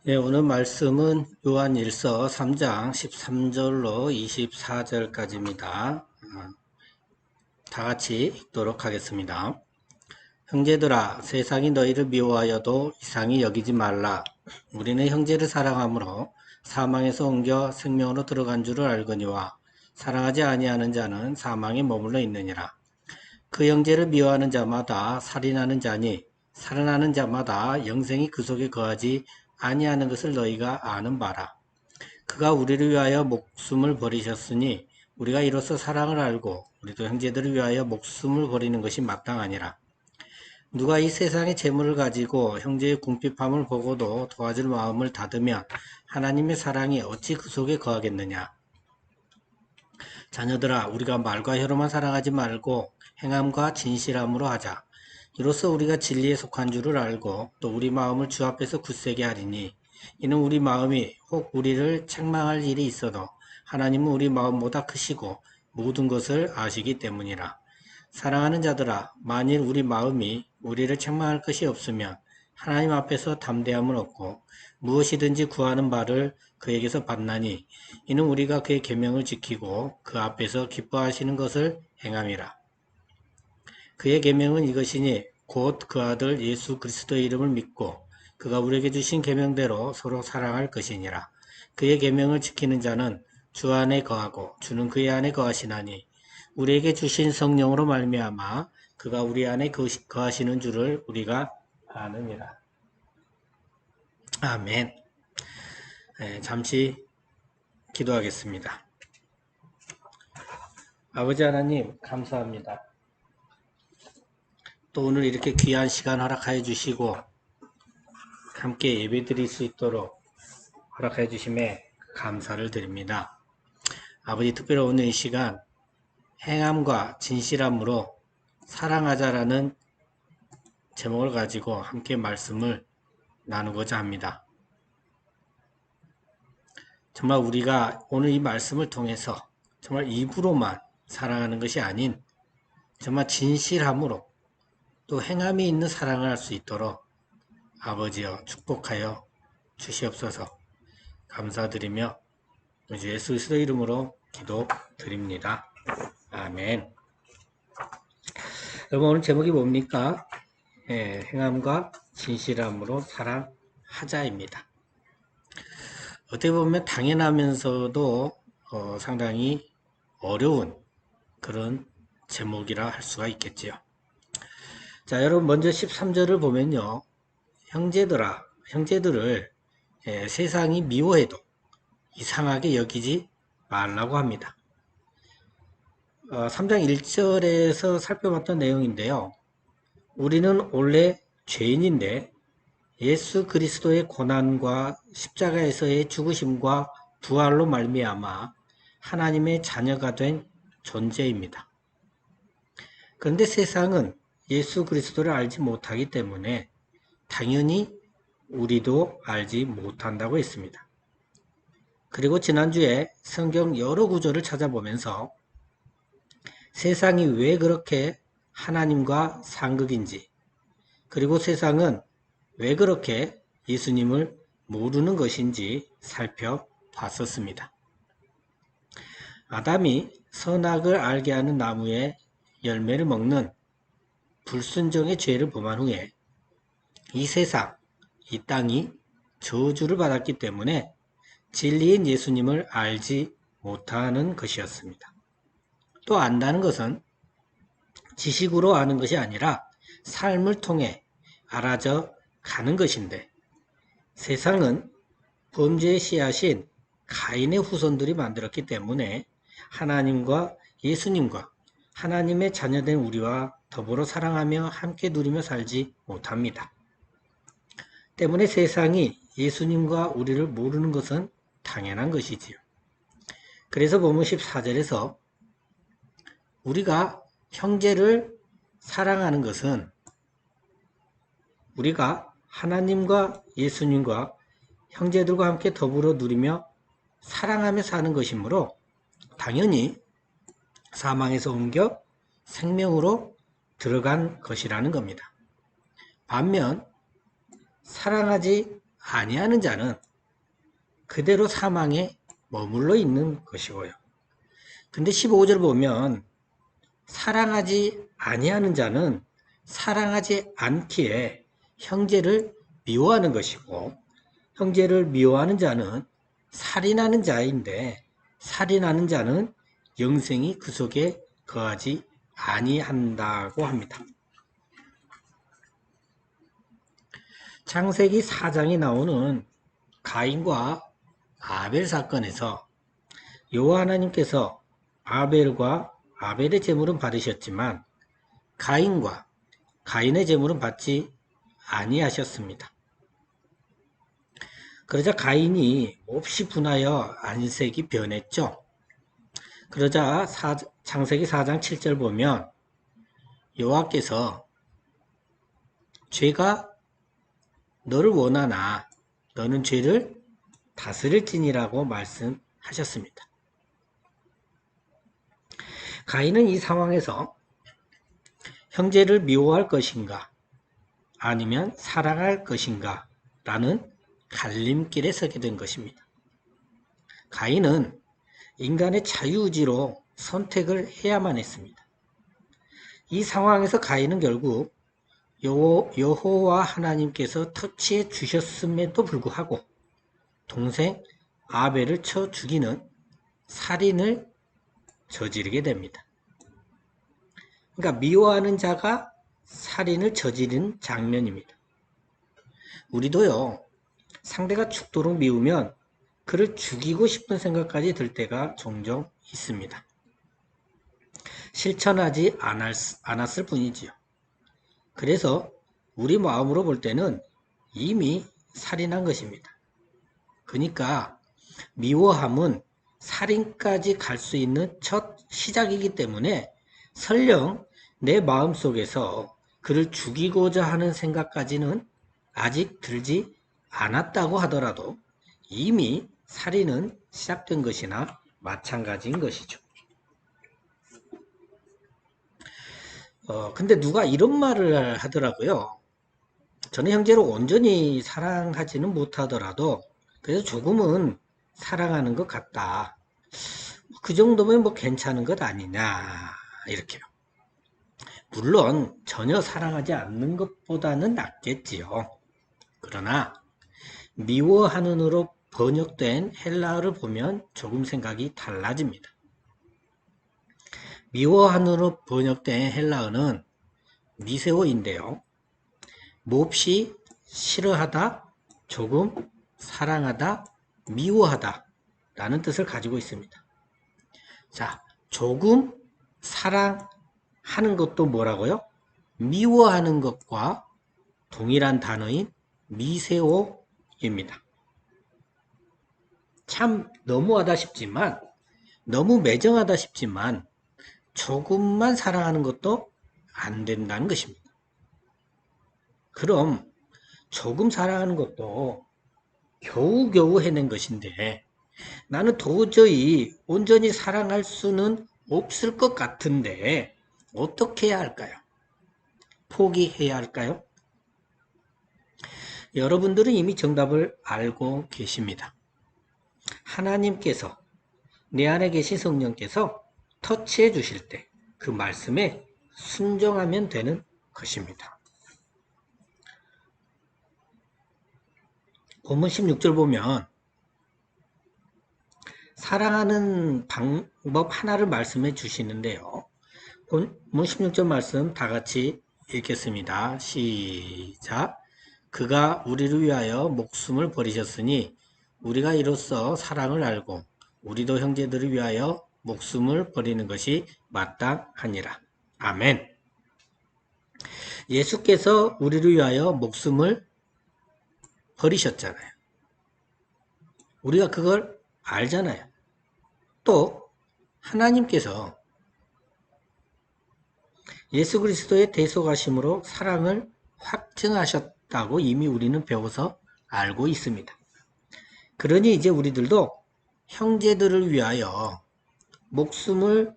네, 오늘 말씀은 요한일서 3장 13절로 24절까지입니다. 다 같이 읽도록 하겠습니다. 형제들아, 세상이 너희를 미워하여도 이상히 여기지 말라. 우리는 형제를 사랑함으로 사망에서 옮겨 생명으로 들어간 줄을 알거니와 사랑하지 아니하는 자는 사망에 머물러 있느니라. 그 형제를 미워하는 자마다 살인하는 자니 살인하는 자마다 영생이 그 속에 거하지 아니하는 것을 너희가 아는 바라. 그가 우리를 위하여 목숨을 버리셨으니 우리가 이로써 사랑을 알고 우리도 형제들을 위하여 목숨을 버리는 것이 마땅하니라. 누가 이 세상의 재물을 가지고 형제의 궁핍함을 보고도 도와줄 마음을 닫으면 하나님의 사랑이 어찌 그 속에 거하겠느냐. 자녀들아, 우리가 말과 혀로만 사랑하지 말고 행함과 진실함으로 하자. 이로써 우리가 진리에 속한 줄을 알고 또 우리 마음을 주 앞에서 굳세게 하리니 이는 우리 마음이 혹 우리를 책망할 일이 있어도 하나님은 우리 마음보다 크시고 모든 것을 아시기 때문이라. 사랑하는 자들아, 만일 우리 마음이 우리를 책망할 것이 없으면 하나님 앞에서 담대함을 얻고 무엇이든지 구하는 바를 그에게서 받나니 이는 우리가 그의 계명을 지키고 그 앞에서 기뻐하시는 것을 행함이라. 그의 계명은 이것이니 곧 그 아들 예수 그리스도의 이름을 믿고 그가 우리에게 주신 계명대로 서로 사랑할 것이니라. 그의 계명을 지키는 자는 주 안에 거하고 주는 그의 안에 거하시나니 우리에게 주신 성령으로 말미암아 그가 우리 안에 거하시는 줄을 우리가 아느니라. 아멘. 잠시 기도하겠습니다. 아버지 하나님 감사합니다. 또 오늘 이렇게 귀한 시간 허락하여 주시고 함께 예배 드릴 수 있도록 허락해 주심에 감사를 드립니다. 아버지, 특별히 오늘 이 시간 행함과 진실함으로 사랑하자라는 제목을 가지고 함께 말씀을 나누고자 합니다. 정말 우리가 오늘 이 말씀을 통해서 정말 입으로만 사랑하는 것이 아닌 정말 진실함으로 또 행함이 있는 사랑을 할 수 있도록 아버지여 축복하여 주시옵소서. 감사드리며 예수 그리스도 이름으로 기도드립니다. 아멘. 여러분, 오늘 제목이 뭡니까? 행함과 진실함으로 사랑하자입니다. 어떻게 보면 당연하면서도 상당히 어려운 그런 제목이라 할 수가 있겠지요. 자, 여러분 먼저 13절을 보면요. 형제들아, 형제들을 세상이 미워해도 이상하게 여기지 말라고 합니다. 3장 1절에서 살펴봤던 내용인데요. 우리는 원래 죄인인데 예수 그리스도의 고난과 십자가에서의 죽으심과 부활로 말미암아 하나님의 자녀가 된 존재입니다. 그런데 세상은 예수 그리스도를 알지 못하기 때문에 당연히 우리도 알지 못한다고 했습니다. 그리고 지난주에 성경 여러 구절을 찾아보면서 세상이 왜 그렇게 하나님과 상극인지, 그리고 세상은 왜 그렇게 예수님을 모르는 것인지 살펴봤었습니다. 아담이 선악을 알게 하는 나무의 열매를 먹는 불순종의 죄를 범한 후에 이 세상, 이 땅이 저주를 받았기 때문에 진리인 예수님을 알지 못하는 것이었습니다. 또 안다는 것은 지식으로 아는 것이 아니라 삶을 통해 알아져 가는 것인데 세상은 범죄의 씨앗인 가인의 후손들이 만들었기 때문에 하나님과 예수님과 하나님의 자녀된 우리와 더불어 사랑하며 함께 누리며 살지 못합니다. 때문에 세상이 예수님과 우리를 모르는 것은 당연한 것이지요. 그래서 본문 14절에서 우리가 형제를 사랑하는 것은 우리가 하나님과 예수님과 형제들과 함께 더불어 누리며 사랑하며 사는 것이므로 당연히 사망에서 옮겨 생명으로 들어간 것이라는 겁니다. 반면 사랑하지 아니하는 자는 그대로 사망에 머물러 있는 것이고요. 근데 15절 보면 사랑하지 아니하는 자는 사랑하지 않기에 형제를 미워하는 것이고, 형제를 미워하는 자는 살인하는 자인데, 살인하는 자는 영생이 그 속에 거하지 아니한다고 합니다. 창세기 4장에 나오는 가인과 아벨 사건에서 여호와 하나님께서 아벨과 아벨의 제물은 받으셨지만 가인과 가인의 제물은 받지 아니하셨습니다. 그러자 가인이 몹시 분하여 안색이 변했죠. 그러자 창세기 4장 7절 보면 여호와께서 죄가 너를 원하나 너는 죄를 다스릴지니라고 말씀하셨습니다. 가인은 이 상황에서 형제를 미워할 것인가 아니면 사랑할 것인가 라는 갈림길에 서게 된 것입니다. 가인은 인간의 자유의지로 선택을 해야만 했습니다. 이 상황에서 가인은 결국 여호와 하나님께서 터치해 주셨음에도 불구하고 동생 아벨을 쳐 죽이는 살인을 저지르게 됩니다. 그러니까 미워하는 자가 살인을 저지른 장면입니다. 우리도요, 상대가 죽도록 미우면 그를 죽이고 싶은 생각까지 들 때가 종종 있습니다. 실천하지 않았을 뿐이지요. 그래서 우리 마음으로 볼 때는 이미 살인한 것입니다. 그러니까 미워함은 살인까지 갈 수 있는 첫 시작이기 때문에 설령 내 마음속에서 그를 죽이고자 하는 생각까지는 아직 들지 않았다고 하더라도 이미 살인은 시작된 것이나 마찬가지인 것이죠. 근데 누가 이런 말을 하더라고요. 저는 형제를 온전히 사랑하지는 못하더라도 그래도 조금은 사랑하는 것 같다. 그 정도면 뭐 괜찮은 것 아니냐 이렇게요. 물론 전혀 사랑하지 않는 것보다는 낫겠지요. 그러나 미워하는으로 번역된 헬라어를 보면 조금 생각이 달라집니다. 미워하는으로 번역된 헬라어는 미세오인데요. 몹시 싫어하다, 조금 사랑하다, 미워하다 라는 뜻을 가지고 있습니다. 자, 조금 사랑하는 것도 뭐라고요? 미워하는 것과 동일한 단어인 미세오입니다. 참 너무하다 싶지만, 너무 매정하다 싶지만 조금만 사랑하는 것도 안 된다는 것입니다. 그럼 조금 사랑하는 것도 겨우겨우 해낸 것인데 나는 도저히 온전히 사랑할 수는 없을 것 같은데 어떻게 해야 할까요? 포기해야 할까요? 여러분들은 이미 정답을 알고 계십니다. 하나님께서 내 안에 계신 성령께서 터치해 주실 때 그 말씀에 순종하면 되는 것입니다. 본문 16절 보면 사랑하는 방법 하나를 말씀해 주시는데요. 본문 16절 말씀 다 같이 읽겠습니다. 시작. 그가 우리를 위하여 목숨을 버리셨으니 우리가 이로써 사랑을 알고 우리도 형제들을 위하여 목숨을 버리는 것이 마땅하니라. 아멘. 예수께서 우리를 위하여 목숨을 버리셨잖아요. 우리가 그걸 알잖아요. 또 하나님께서 예수 그리스도의 대속하심으로 사랑을 확증하셨다고 이미 우리는 배워서 알고 있습니다. 그러니 이제 우리들도 형제들을 위하여 목숨을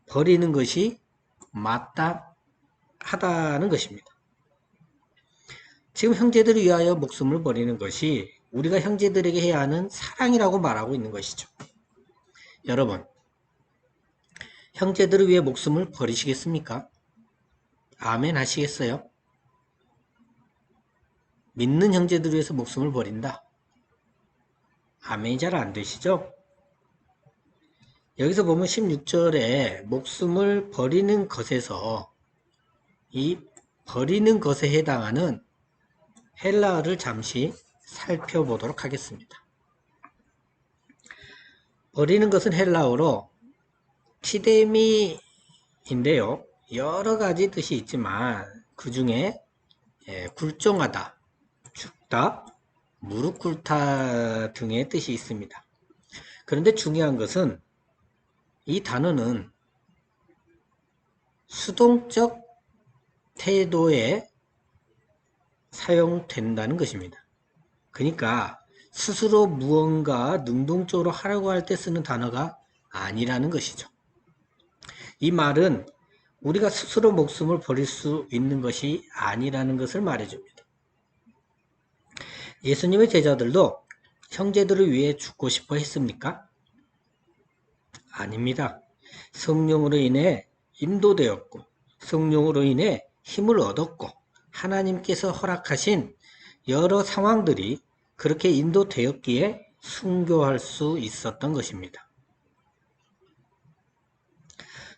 버리는 것이 마땅하다는 것입니다. 지금 형제들을 위하여 목숨을 버리는 것이 우리가 형제들에게 해야 하는 사랑이라고 말하고 있는 것이죠. 여러분, 형제들을 위해 목숨을 버리시겠습니까? 아멘 하시겠어요? 믿는 형제들을 위해서 목숨을 버린다. 아멘이 잘 안 되시죠? 여기서 보면 16절에 목숨을 버리는 것에서 이 버리는 것에 해당하는 헬라어를 잠시 살펴보도록 하겠습니다. 버리는 것은 헬라어로 티데미인데요. 여러 가지 뜻이 있지만 그 중에 굴종하다, 죽다, 무릎 꿇다 등의 뜻이 있습니다. 그런데 중요한 것은 이 단어는 수동적 태도에 사용된다는 것입니다. 그러니까 스스로 무언가 능동적으로 하려고 할 때 쓰는 단어가 아니라는 것이죠. 이 말은 우리가 스스로 목숨을 버릴 수 있는 것이 아니라는 것을 말해줍니다. 예수님의 제자들도 형제들을 위해 죽고 싶어 했습니까? 아닙니다. 성령으로 인해 인도되었고 성령으로 인해 힘을 얻었고 하나님께서 허락하신 여러 상황들이 그렇게 인도되었기에 순교할 수 있었던 것입니다.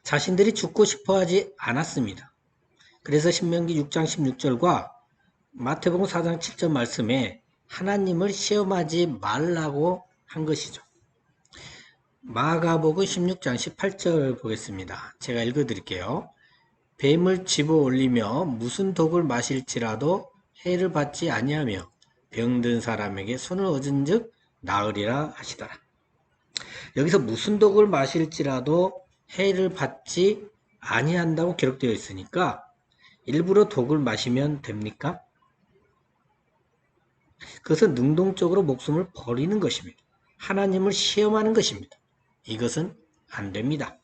자신들이 죽고 싶어 하지 않았습니다. 그래서 신명기 6장 16절과 마태복음 4장 7절 말씀에 하나님을 시험하지 말라고 한 것이죠. 마가복음 16장 18절 보겠습니다. 제가 읽어드릴게요. 뱀을 집어 올리며 무슨 독을 마실지라도 해를 받지 아니하며 병든 사람에게 손을 얹은 즉 나으리라 하시더라. 여기서 무슨 독을 마실지라도 해를 받지 아니한다고 기록되어 있으니까 일부러 독을 마시면 됩니까? 그것은 능동적으로 목숨을 버리는 것입니다. 하나님을 시험하는 것입니다. 이것은 안 됩니다.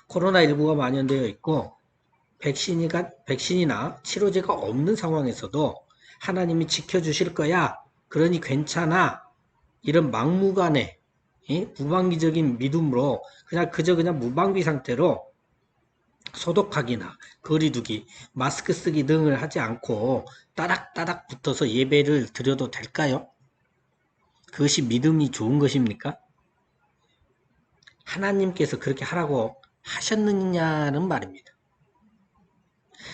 코로나19가 만연되어 있고 백신이나 치료제가 없는 상황에서도 하나님이 지켜주실 거야. 그러니 괜찮아. 이런 막무가내 무방비적인 믿음으로 그냥 무방비 상태로 소독하기나 거리두기, 마스크 쓰기 등을 하지 않고 따닥따닥 붙어서 예배를 드려도 될까요? 그것이 믿음이 좋은 것입니까? 하나님께서 그렇게 하라고 하셨느냐는 말입니다.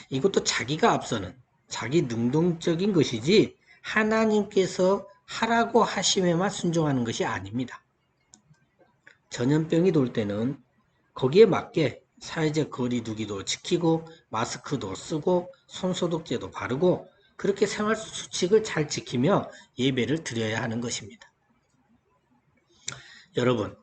이것도 자기가 앞서는 자기 능동적인 것이지 하나님께서 하라고 하심에만 순종하는 것이 아닙니다. 전염병이 돌 때는 거기에 맞게 사회적 거리두기도 지키고 마스크도 쓰고 손소독제도 바르고 그렇게 생활수칙을 잘 지키며 예배를 드려야 하는 것입니다. 여러분,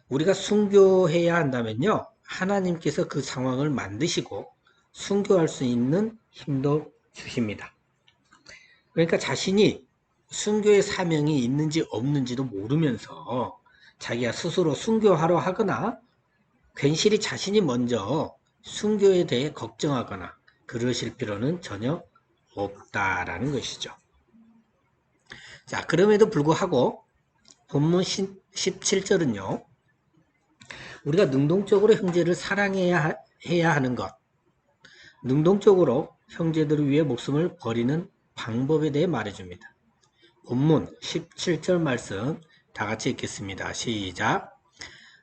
우리가 순교해야 한다면요. 하나님께서 그 상황을 만드시고 순교할 수 있는 힘도 주십니다. 그러니까 자신이 순교의 사명이 있는지 없는지도 모르면서 자기가 스스로 순교하려 하거나 괜시리 자신이 먼저 순교에 대해 걱정하거나 그러실 필요는 전혀 없다라는 것이죠. 자, 그럼에도 불구하고 본문 17절은요. 우리가 능동적으로 형제를 사랑해야 하는 것, 능동적으로 형제들을 위해 목숨을 버리는 방법에 대해 말해줍니다. 본문 17절 말씀 다 같이 읽겠습니다. 시작.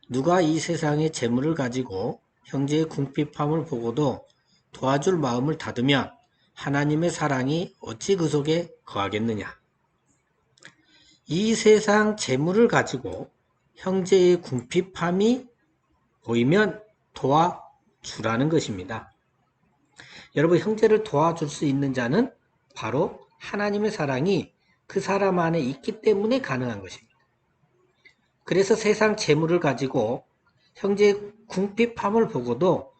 누가 이 세상의 재물을 가지고 형제의 궁핍함을 보고도 도와줄 마음을 닫으면 하나님의 사랑이 어찌 그 속에 거하겠느냐. 이 세상 재물을 가지고 형제의 궁핍함이 보이면 도와주라는 것입니다. 여러분, 형제를 도와줄 수 있는 자는 바로 하나님의 사랑이 그 사람 안에 있기 때문에 가능한 것입니다. 그래서 세상 재물을 가지고 형제의 궁핍함을 보고도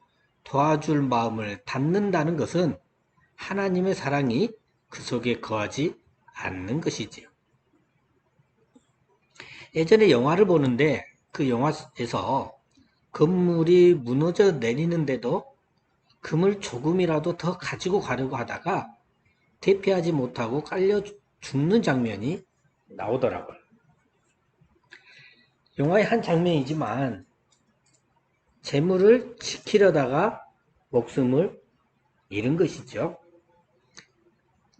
도와줄 마음을 닫는다는 것은 하나님의 사랑이 그 속에 거하지 않는 것이지요. 예전에 영화를 보는데 그 영화에서 건물이 무너져 내리는데도 금을 조금이라도 더 가지고 가려고 하다가 대피하지 못하고 깔려 죽는 장면이 나오더라고요. 영화의 한 장면이지만 재물을 지키려다가 목숨을 잃은 것이죠.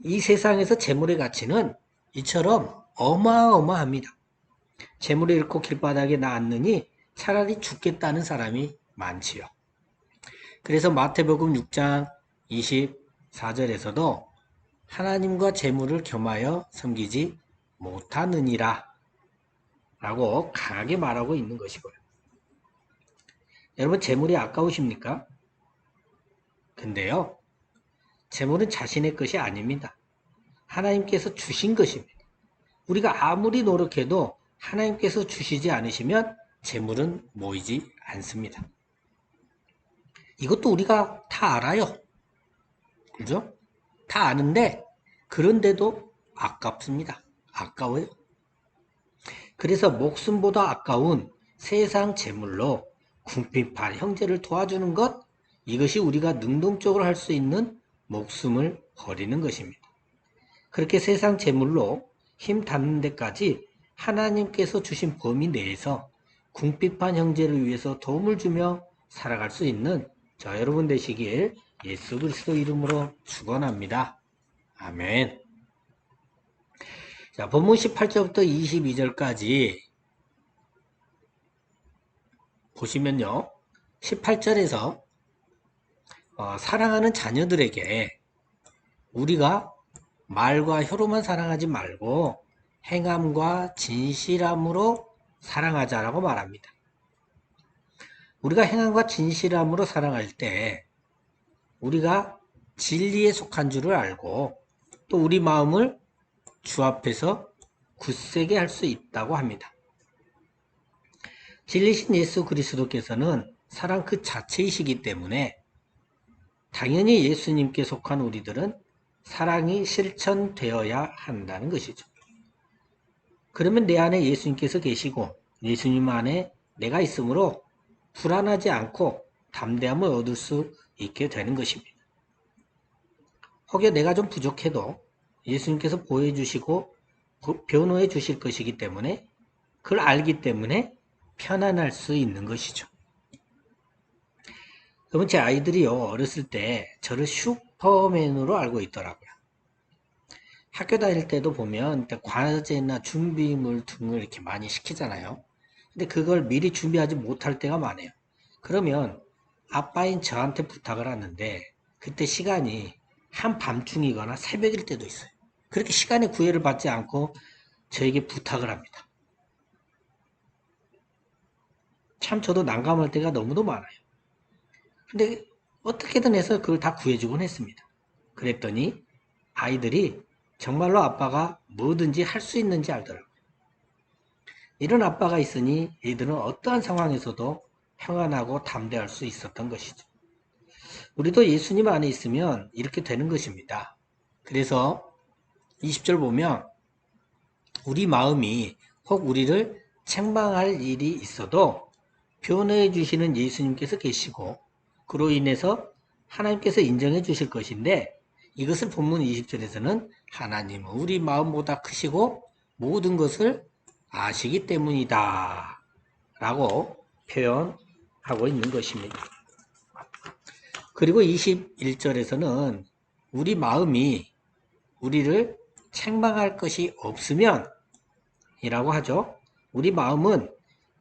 이 세상에서 재물의 가치는 이처럼 어마어마합니다. 재물을 잃고 길바닥에 놨느니 차라리 죽겠다는 사람이 많지요. 그래서 마태복음 6장 24절에서도 하나님과 재물을 겸하여 섬기지 못하느니라 라고 강하게 말하고 있는 것이고요. 여러분, 재물이 아까우십니까? 근데요, 재물은 자신의 것이 아닙니다. 하나님께서 주신 것입니다. 우리가 아무리 노력해도 하나님께서 주시지 않으시면 재물은 모이지 않습니다. 이것도 우리가 다 알아요. 그죠? 다 아는데 그런데도 아깝습니다. 아까워요. 그래서 목숨보다 아까운 세상 재물로 궁핍한 형제를 도와주는 것, 이것이 우리가 능동적으로 할 수 있는 목숨을 버리는 것입니다. 그렇게 세상 재물로 힘 닿는 데까지 하나님께서 주신 범위 내에서 궁핍한 형제를 위해서 도움을 주며 살아갈 수 있는 저 여러분 되시길 예수 그리스도 이름으로 축원합니다. 아멘. 자, 본문 18절부터 22절까지 보시면요. 18절에서 사랑하는 자녀들에게 우리가 말과 혀로만 사랑하지 말고 행함과 진실함으로 사랑하자라고 말합니다. 우리가 행함과 진실함으로 사랑할 때 우리가 진리에 속한 줄을 알고 또 우리 마음을 주 앞에서 굳세게 할 수 있다고 합니다. 진리신 예수 그리스도께서는 사랑 그 자체이시기 때문에 당연히 예수님께 속한 우리들은 사랑이 실천되어야 한다는 것이죠. 그러면 내 안에 예수님께서 계시고 예수님 안에 내가 있으므로 불안하지 않고 담대함을 얻을 수 있게 되는 것입니다. 혹여 내가 좀 부족해도 예수님께서 보여주시고 변호해 주실 것이기 때문에 그걸 알기 때문에 편안할 수 있는 것이죠. 여러분, 제 아이들이요, 어렸을 때 저를 슈퍼맨으로 알고 있더라고요. 학교 다닐 때도 보면 과제나 준비물 등을 이렇게 많이 시키잖아요. 근데 그걸 미리 준비하지 못할 때가 많아요. 그러면 아빠인 저한테 부탁을 하는데 그때 시간이 한밤중이거나 새벽일 때도 있어요. 그렇게 시간의 구애를 받지 않고 저에게 부탁을 합니다. 참 저도 난감할 때가 너무도 많아요. 근데 어떻게든 해서 그걸 다 구해주곤 했습니다. 그랬더니 아이들이 정말로 아빠가 뭐든지 할 수 있는지 알더라고요. 이런 아빠가 있으니 이들은 어떠한 상황에서도 평안하고 담대할 수 있었던 것이죠. 우리도 예수님 안에 있으면 이렇게 되는 것입니다. 그래서 20절 보면 우리 마음이 혹 우리를 책망할 일이 있어도 변호해 주시는 예수님께서 계시고 그로 인해서 하나님께서 인정해 주실 것인데 이것을 본문 20절에서는 하나님은 우리 마음보다 크시고 모든 것을 아시기 때문이다 라고 표현하고 있는 것입니다. 그리고 21절에서는 우리 마음이 우리를 책망할 것이 없으면 이라고 하죠. 우리 마음은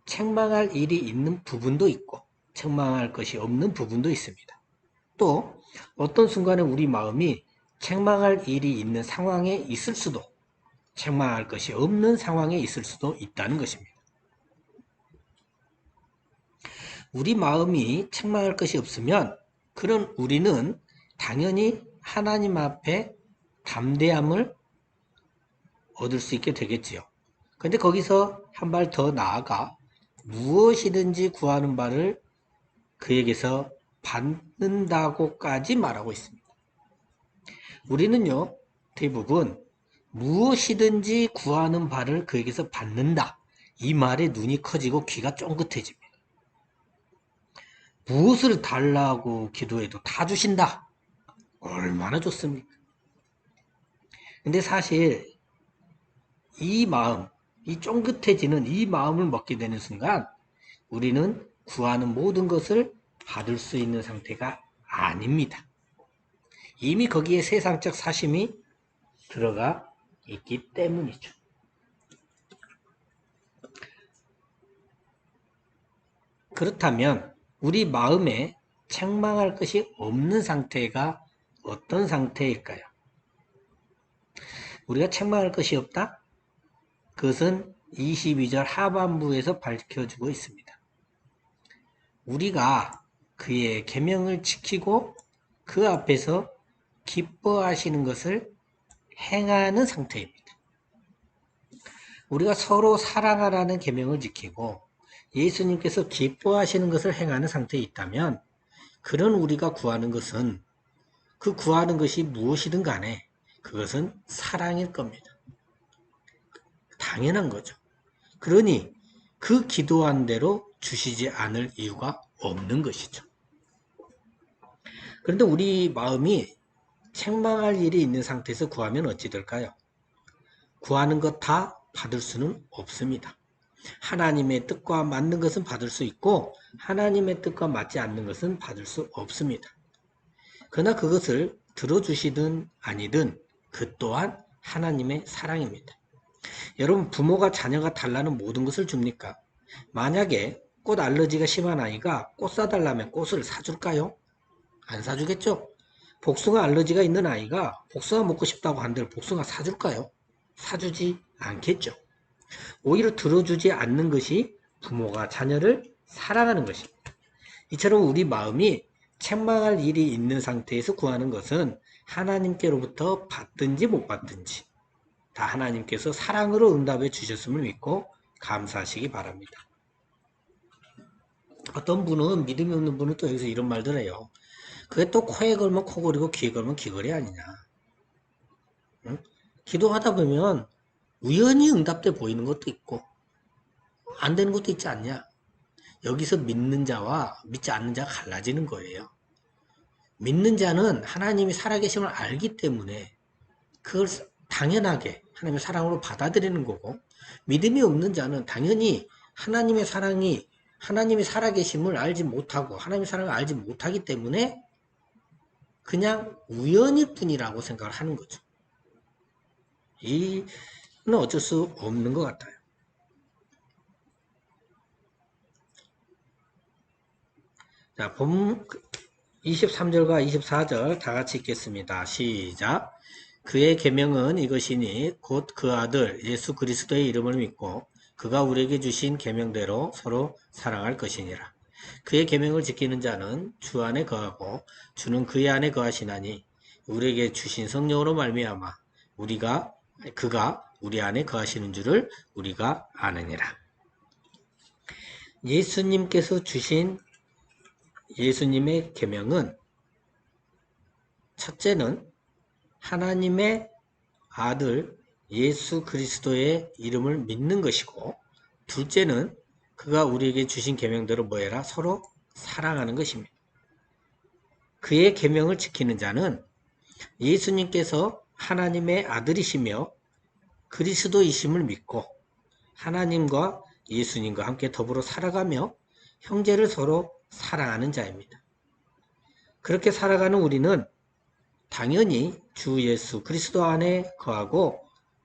책망할 일이 있는 부분도 있고 책망할 것이 없는 부분도 있습니다. 또 어떤 순간에 우리 마음이 책망할 일이 있는 상황에 있을 수도 책망할 것이 없는 상황에 있을 수도 있다는 것입니다. 우리 마음이 책망할 것이 없으면 그런 우리는 당연히 하나님 앞에 담대함을 얻을 수 있게 되겠지요. 그런데 거기서 한 발 더 나아가 무엇이든지 구하는 바를 그에게서 받는다고까지 말하고 있습니다. 우리는요, 대부분 무엇이든지 구하는 바를 그에게서 받는다. 이 말에 눈이 커지고 귀가 쫑긋해집니다. 무엇을 달라고 기도해도 다 주신다. 얼마나 좋습니까? 근데 사실 이 마음, 이 쫑긋해지는 이 마음을 먹게 되는 순간 우리는 구하는 모든 것을 받을 수 있는 상태가 아닙니다. 이미 거기에 세상적 사심이 들어가 있기 때문이죠. 그렇다면 우리 마음에 책망할 것이 없는 상태가 어떤 상태일까요? 우리가 책망할 것이 없다? 그것은 22절 하반부에서 밝혀주고 있습니다. 우리가 그의 계명을 지키고 그 앞에서 기뻐하시는 것을 행하는 상태입니다. 우리가 서로 사랑하라는 계명을 지키고 예수님께서 기뻐하시는 것을 행하는 상태에 있다면 그런 우리가 구하는 것은 그 구하는 것이 무엇이든 간에 그것은 사랑일 겁니다. 당연한 거죠. 그러니 그 기도한 대로 주시지 않을 이유가 없는 것이죠. 그런데 우리 마음이 책망할 일이 있는 상태에서 구하면 어찌 될까요? 구하는 것 다 받을 수는 없습니다. 하나님의 뜻과 맞는 것은 받을 수 있고 하나님의 뜻과 맞지 않는 것은 받을 수 없습니다. 그러나 그것을 들어주시든 아니든 그 또한 하나님의 사랑입니다. 여러분, 부모가 자녀가 달라는 모든 것을 줍니까? 만약에 꽃 알러지가 심한 아이가 꽃 사달라면 꽃을 사줄까요? 안 사주겠죠? 복숭아 알러지가 있는 아이가 복숭아 먹고 싶다고 한들 복숭아 사줄까요? 사주지 않겠죠. 오히려 들어주지 않는 것이 부모가 자녀를 사랑하는 것입니다. 이처럼 우리 마음이 책망할 일이 있는 상태에서 구하는 것은 하나님께로부터 받든지 못 받든지 다 하나님께서 사랑으로 응답해 주셨음을 믿고 감사하시기 바랍니다. 어떤 분은 믿음이 없는 분은 또 여기서 이런 말들 해요. 그게 또 코에 걸면 코걸이고 귀에 걸면 귀걸이 아니냐. 응? 기도하다 보면 우연히 응답돼 보이는 것도 있고 안 되는 것도 있지 않냐. 여기서 믿는 자와 믿지 않는 자가 갈라지는 거예요. 믿는 자는 하나님이 살아계심을 알기 때문에 그걸 당연하게 하나님의 사랑으로 받아들이는 거고, 믿음이 없는 자는 당연히 하나님의 사랑이 하나님이 살아계심을 알지 못하고 하나님의 사랑을 알지 못하기 때문에 그냥 우연일 뿐이라고 생각을 하는 거죠. 이는 어쩔 수 없는 것 같아요. 자, 23절과 24절 다 같이 읽겠습니다. 시작. 그의 계명은 이것이니 곧 그 아들 예수 그리스도의 이름을 믿고 그가 우리에게 주신 계명대로 서로 사랑할 것이니라. 그의 계명을 지키는 자는 주 안에 거하고 주는 그의 안에 거하시나니 우리에게 주신 성령으로 말미암아 그가 우리 안에 거하시는 줄을 우리가 아느니라. 예수님께서 주신 예수님의 계명은 첫째는 하나님의 아들 예수 그리스도의 이름을 믿는 것이고, 둘째는 그가 우리에게 주신 계명대로 뭐해라? 서로 사랑하는 것입니다. 그의 계명을 지키는 자는 예수님께서 하나님의 아들이시며 그리스도이심을 믿고 하나님과 예수님과 함께 더불어 살아가며 형제를 서로 사랑하는 자입니다. 그렇게 살아가는 우리는 당연히 주 예수 그리스도 안에 거하고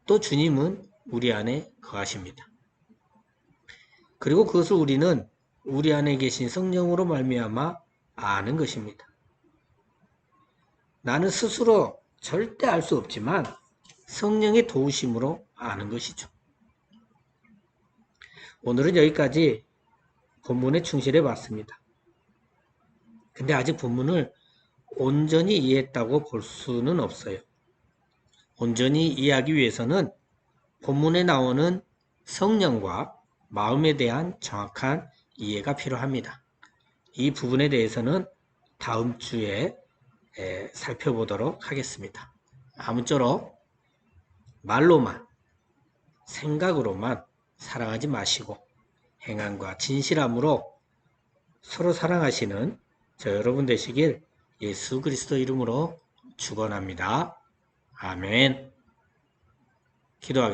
또 주님은 우리 안에 거하십니다. 그리고 그것을 우리는 우리 안에 계신 성령으로 말미암아 아는 것입니다. 나는 스스로 절대 알 수 없지만 성령의 도우심으로 아는 것이죠. 오늘은 여기까지 본문에 충실해 봤습니다. 근데 아직 본문을 온전히 이해했다고 볼 수는 없어요. 온전히 이해하기 위해서는 본문에 나오는 성령과 마음에 대한 정확한 이해가 필요합니다. 이 부분에 대해서는 다음 주에 살펴보도록 하겠습니다. 아무쪼록 말로만, 생각으로만 사랑하지 마시고 행함과 진실함으로 서로 사랑하시는 저 여러분 되시길 예수 그리스도 이름으로 축원합니다. 아멘. 기도하겠습니다.